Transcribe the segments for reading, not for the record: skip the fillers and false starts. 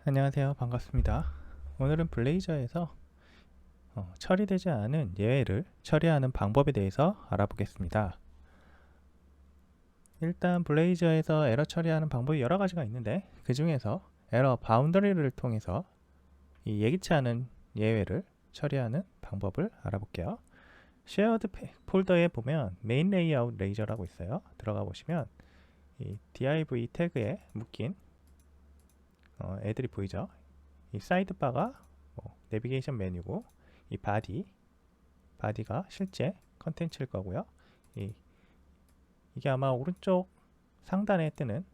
안녕하세요. 반갑습니다. 오늘은 블레이저에서 처리되지 않은 예외를 처리하는 방법에 대해서 알아보겠습니다. 일단 블레이저에서 에러 처리하는 방법이 여러 가지가 있는데 그 중에서 에러 바운더리를 통해서 이 예기치 않은 예외를 처리하는 방법을 알아볼게요. 쉐어드 폴더에 보면 메인 레이아웃 레이저라고 있어요. 들어가 보시면 이 div 태그에 묶인 애들이 보이죠. 이 사이드바가 내비게이션 메뉴고, 이 바디가 실제 컨텐츠일 거고요. 이게 아마 오른쪽 상단에 뜨는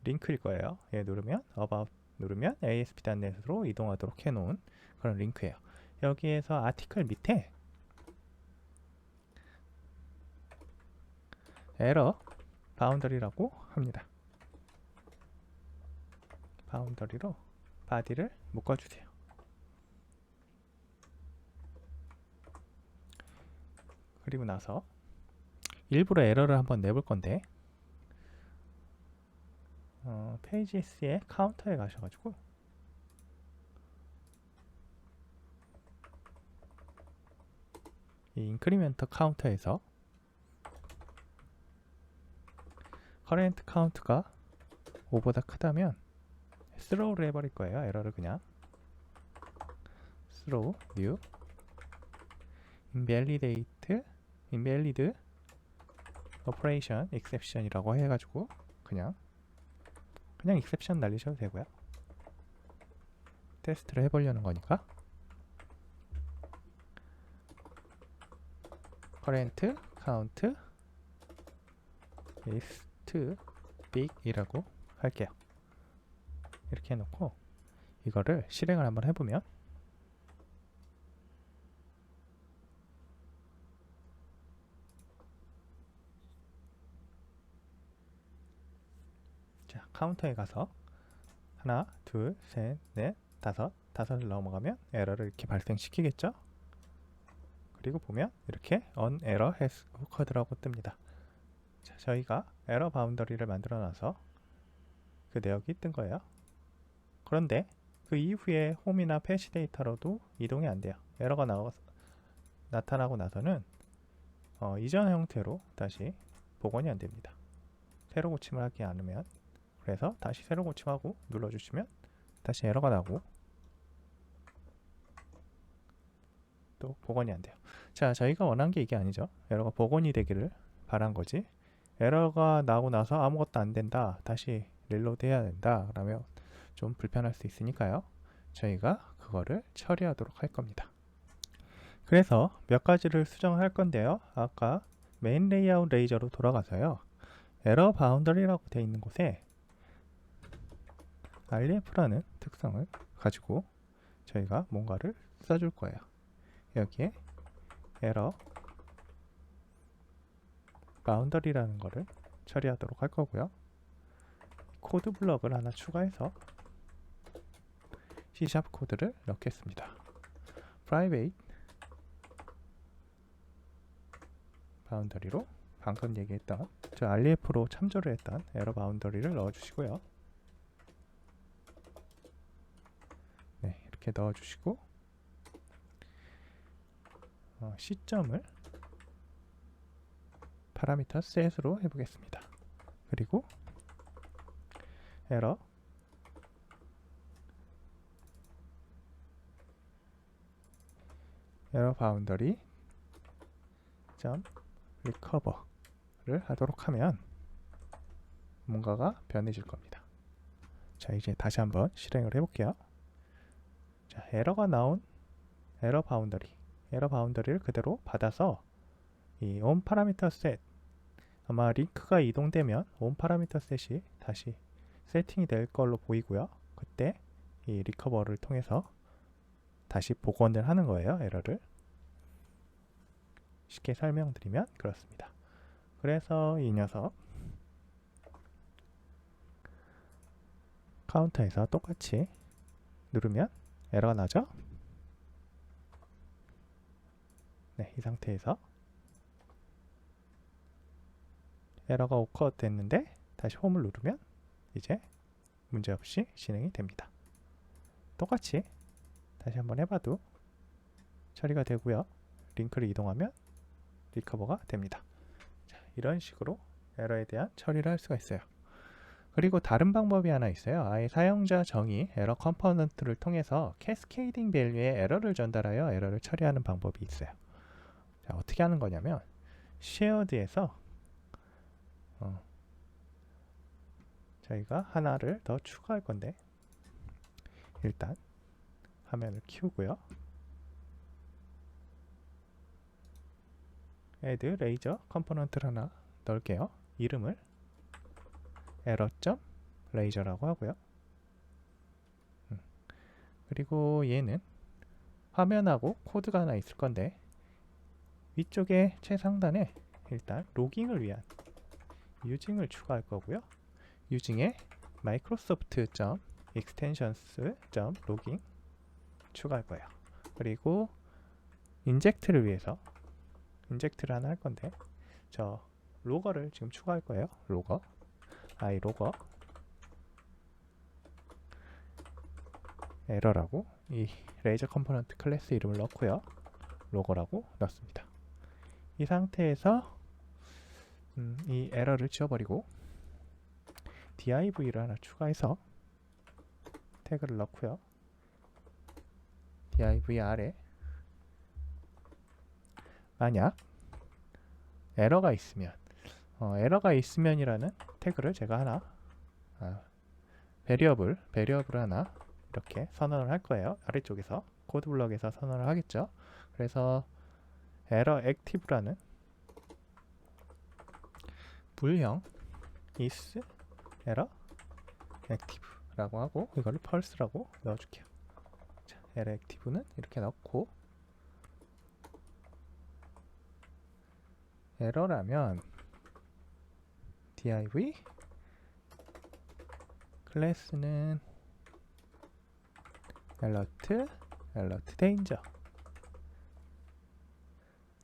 링크일 거예요. 얘 누르면 About 누르면 ASP.NET으로 이동하도록 해놓은 그런 링크예요. 여기에서 아티클 밑에 에러 바운더리라고 합니다. 바운더리로 바디를 묶어주세요. 그리고 나서 일부러 에러를 한번 내볼 건데 페이지스의 카운터에 가셔가지고 이 인크리멘터 카운터에서 커렌트 카운트가 5보다 크다면 스로우를 해버릴 거예요. 에러를 그냥 스로우 뉴 invalid operation exception이라고 해가지고 그냥 exception 날리셔도 되고요. 테스트를 해보려는 거니까 current count is too big 이라고 할게요. 이렇게 해놓고 이거를 실행을 한번 해보면 자, 카운터에 가서 하나, 둘, 셋, 넷, 다섯을 넘어가면 에러를 이렇게 발생시키겠죠? 그리고 보면 이렇게 on error has occurred라고 뜹니다. 자, 저희가 에러 바운더리를 만들어 놔서 그 내역이 뜬 거예요. 그런데 그 이후에 홈이나 패시 데이터로도 이동이 안 돼요. 에러가 나타나고 나서는 이전 형태로 다시 복원이 안 됩니다. 새로 고침을 하지 않으면. 그래서 다시 새로 고침하고 눌러주시면 다시 에러가 나고 또 복원이 안 돼요. 자, 저희가 원한 게 이게 아니죠. 에러가 복원이 되기를 바란 거지. 에러가 나고 나서 아무것도 안 된다, 다시 릴로드 해야 된다 그러면 좀 불편할 수 있으니까요. 저희가 그거를 처리하도록 할 겁니다. 그래서 몇 가지를 수정할 건데요. 아까 메인 레이아웃 레이저로 돌아가서요. 에러 바운더리라고 되어 있는 곳에 REF라는 특성을 가지고 저희가 뭔가를 써줄 거예요. 여기에 에러 바운더리라는 거를 처리하도록 할 거고요. 코드 블럭을 하나 추가해서 C# 코드를 넣겠습니다. private 바운더리로 방금 얘기했던 저 REF로 참조를 했던 에러 바운더리를 넣어주시고요. 네, 이렇게 넣어주시고 시점을 파라미터 set으로 해보겠습니다. 그리고 에러 바운더리 점 recover를 하도록 하면 뭔가가 변해질 겁니다. 자, 이제 다시 한번 실행을 해볼게요. 자, 에러가 나온 에러 바운더리를 그대로 받아서 이 onParameter set, 아마 링크가 이동되면 onParameter set이 다시 세팅이 될 걸로 보이고요. 그때 이 리커버를 통해서 다시 복원을 하는 거예요. 에러를 쉽게 설명드리면 그렇습니다. 그래서 이 녀석 카운터에서 똑같이 누르면 에러가 나죠? 네, 이 상태에서 에러가 오커 됐는데 다시 홈을 누르면 이제 문제없이 진행이 됩니다. 똑같이 다시 한번 해봐도 처리가 되고요. 링크를 이동하면 리커버가 됩니다. 자, 이런 식으로 에러에 대한 처리를 할 수가 있어요. 그리고 다른 방법이 하나 있어요. 아예 사용자 정의 에러 컴포넌트를 통해서 캐스케이딩 밸류에 에러를 전달하여 에러를 처리하는 방법이 있어요. 자, 어떻게 하는 거냐면 쉐어드에서 저희가 하나를 더 추가할 건데 일단 화면을 키우고요. add 레이저 컴포넌트를 하나 넣을게요. 이름을 에러.레이저라고 하고요. 그리고 얘는 화면하고 코드가 하나 있을 건데 위쪽에 최상단에 일단 로깅을 위한 유징을 추가할 거고요. 유징에 microsoft.extensions.logging 추가할 거예요. 그리고 인젝트를 위해서 인젝트를 하나 할 건데 저 로거를 지금 추가할 거예요. 로거 iLogger 에러라고 이 레이저 컴포넌트 클래스 이름을 넣고요. 로거라고 넣습니다. 이 상태에서 이 에러를 지워버리고 div를 하나 추가해서 태그를 넣고요. div 아래 만약 에러가 있으면이라는 태그를 제가 하나 베리어블 하나 이렇게 선언을 할 거예요. 아래쪽에서 코드 블럭에서 선언을 하겠죠. 그래서 에러 액티브라는 불형 is 에러 액티브라고 하고 이거를 펄스라고 넣어줄게요. 자, 에러 액티브는 이렇게 넣고 에러라면 div 클래스는 alert danger.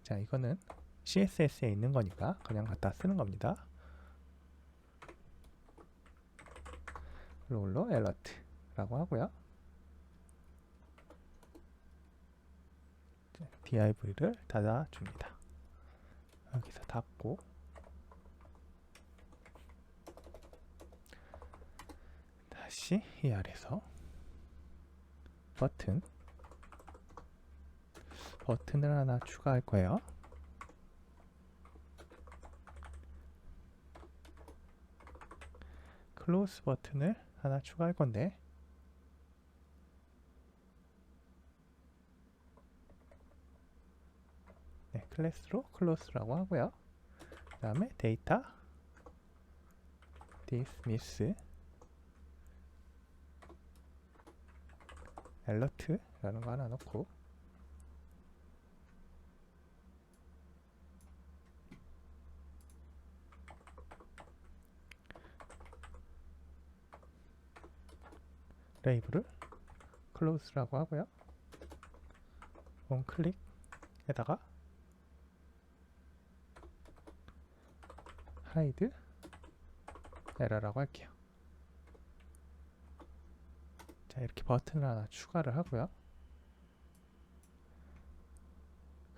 자, 이거는 CSS에 있는 거니까 그냥 갖다 쓰는 겁니다. 롤로 alert라고 하고요. div를 닫아줍니다. 여기서 닫고 다시 이 아래에서 버튼을 하나 추가할 거예요. 클로스 버튼을 하나 추가할 건데 네, 클래스로 클로스라고 하고요. 그 다음에 데이터 dismiss alert라는 거 하나 넣고 레이블을 close라고 하고요. onClick에다가 hide error라고 할게요. 자, 이렇게 버튼을 하나 추가를 하고요.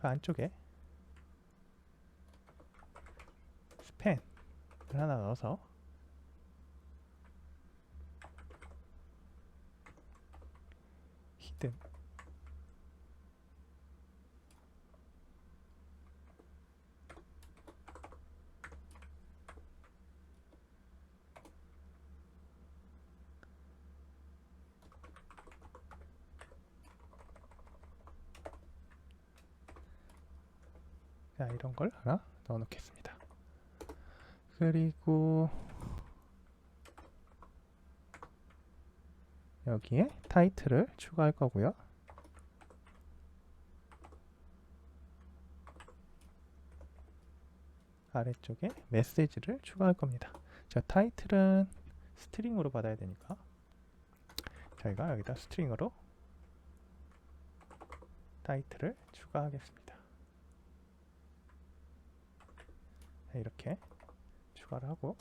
그 안쪽에 스팬을 하나 넣어서 히든 자, 이런 걸 하나 넣어 놓겠습니다. 그리고 여기에 타이틀을 추가할 거고요. 아래쪽에 메시지를 추가할 겁니다. 자, 타이틀은 스트링으로 받아야 되니까 저희가 여기다 스트링으로 타이틀을 추가하겠습니다. 자, 이렇게 추가를 하고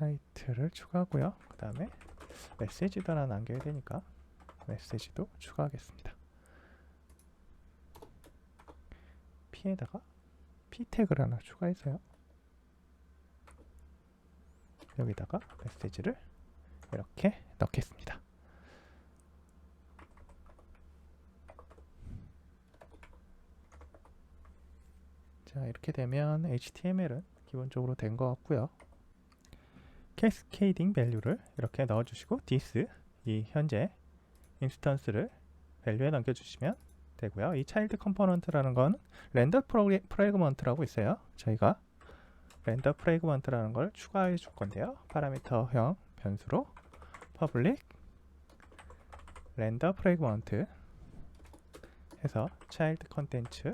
타이틀을 추가하고요. 그 다음에 메시지도 하나 남겨야 되니까 메시지도 추가하겠습니다. P에다가 P 태그를 하나 추가해서요. 여기다가 메시지를 이렇게 넣겠습니다. 자, 이렇게 되면 HTML은 기본적으로 된 것 같고요. 캐스케이딩 밸류를 이렇게 넣어주시고 this, 이 현재 인스턴스를 밸류에 넘겨주시면 되고요. 이 차일드 컴포넌트라는 건 렌더 프래그먼트라고 있어요. 저희가 렌더 프래그먼트라는 걸 추가해 줄 건데요. 파라미터형 변수로 public 렌더 프래그먼트 해서 child 컨텐츠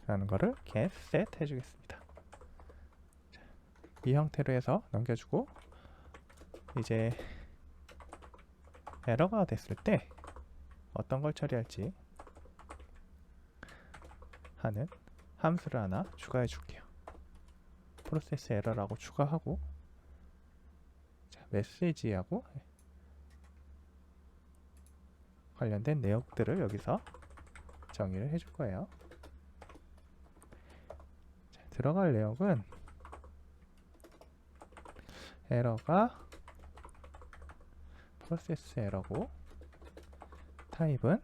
라는 거를 get set 해주겠습니다. 이 형태로 해서 넘겨주고, 이제 에러가 됐을 때 어떤 걸 처리할지 하는 함수를 하나 추가해 줄게요. 프로세스 에러라고 추가하고, 자, 메시지하고 관련된 내역들을 여기서 정의를 해줄 거예요. 자, 들어갈 내역은 에러가 프로세스 에러고, 타입은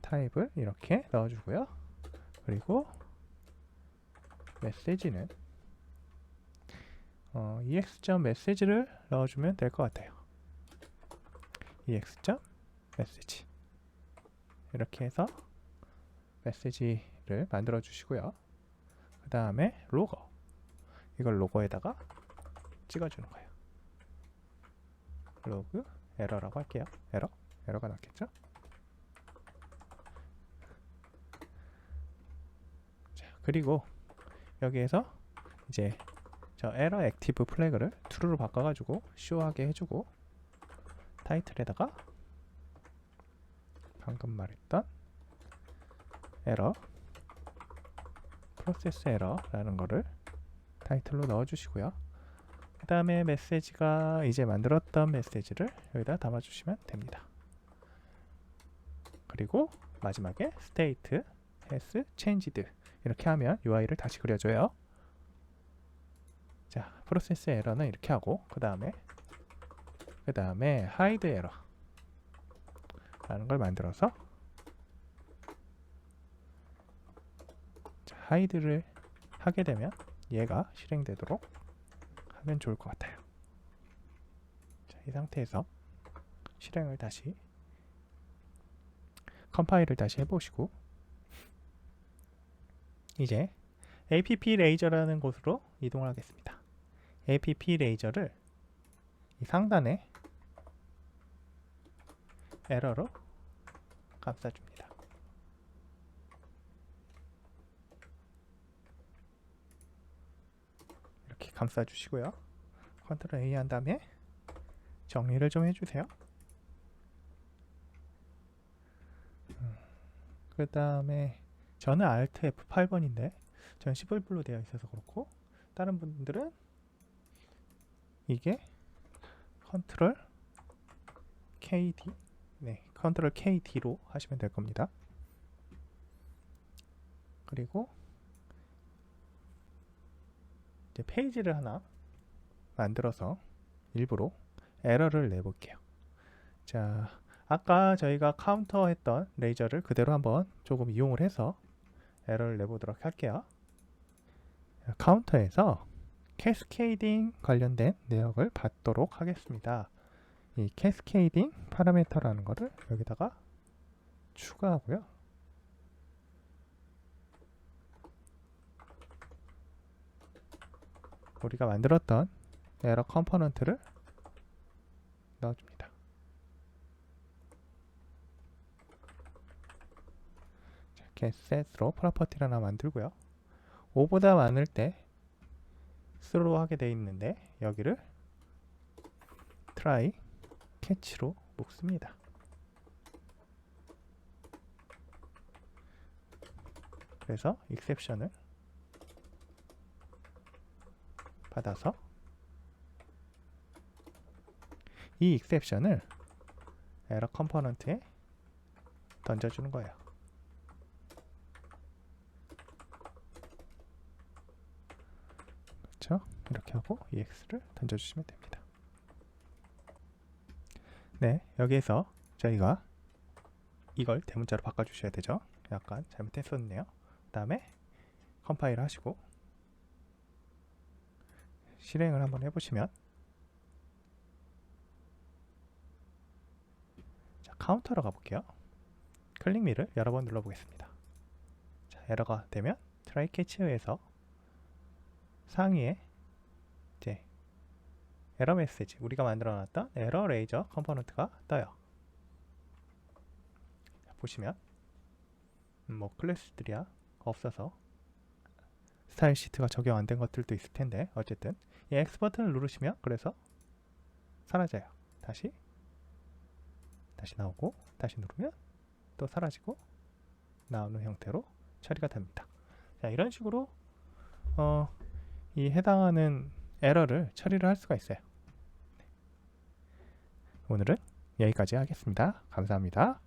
타입을 이렇게 넣어주고요. 그리고 메시지는 ex.message를 넣어주면 될 것 같아요. ex.message 이렇게 해서 메시지를 만들어 주시고요. 그 다음에 로거, 이걸 로고에다가 찍어주는 거예요. 로그 에러라고 할게요. 에러가 났겠죠? 자, 그리고 여기에서 이제 저 에러 액티브 플래그를 true로 바꿔가지고 show하게 해주고, 타이틀에다가 방금 말했던 에러 프로세스 에러라는 거를 타이틀로 넣어주시고요. 그 다음에 메시지가 이제 만들었던 메시지를 여기다 담아주시면 됩니다. 그리고 마지막에 state has changed 이렇게 하면 UI를 다시 그려줘요. 자, 프로세스 에러는 이렇게 하고, 그 다음에 hide 에러 라는 걸 만들어서, 자, hide를 하게 되면 얘가 실행되도록 하면 좋을 것 같아요. 자, 이 상태에서 실행을 다시 컴파일을 다시 해보시고, 이제 app 레이저라는 곳으로 이동을 하겠습니다. app 레이저를 이 상단에 에러로 감싸줍니다. 이렇게 감싸주시고요. 컨트롤 A 한 다음에 정리를 좀 해주세요. 그 다음에 저는 Alt F8번인데 전 11불로 되어 있어서 그렇고, 다른 분들은 이게 컨트롤 KD, 네, 컨트롤 KD로 하시면 될 겁니다. 그리고 이제 페이지를 하나 만들어서 일부러 에러를 내볼게요. 자, 아까 저희가 카운터 했던 레이저를 그대로 한번 조금 이용을 해서 에러를 내보도록 할게요. 카운터에서 캐스케이딩 관련된 내역을 받도록 하겠습니다. 이 캐스케이딩 파라미터라는 거를 여기다가 추가하고요. 우리가 만들었던 에러 컴포넌트를 넣어줍니다. 자, getSet로 프로퍼티를 하나 만들고요. 5보다 많을 때 throw 하게 돼 있는데 여기를 try catch로 묶습니다. 그래서 exception을 받아서 이 exception을 에러 컴포넌트에 던져주는 거예요. 그렇죠? 이렇게 하고 ex를 던져주시면 됩니다. 네, 여기에서 저희가 이걸 대문자로 바꿔주셔야 되죠. 약간 잘못했었네요. 그 다음에 컴파일 하시고 실행을 한번 해보시면, 자, 카운터로 가볼게요. 클릭 미를 여러 번 눌러보겠습니다. 자, 에러가 되면 트라이 캐치어에서 상위에 이제 에러 메시지, 우리가 만들어놨던 에러 레이저 컴포넌트가 떠요. 자, 보시면 뭐 클래스들이야 없어서 스타일 시트가 적용 안 된 것들도 있을 텐데, 어쨌든 이 X 버튼을 누르시면 그래서 사라져요. 다시 나오고, 다시 누르면 또 사라지고 나오는 형태로 처리가 됩니다. 자, 이런 식으로 이 해당하는 에러를 처리를 할 수가 있어요. 오늘은 여기까지 하겠습니다. 감사합니다.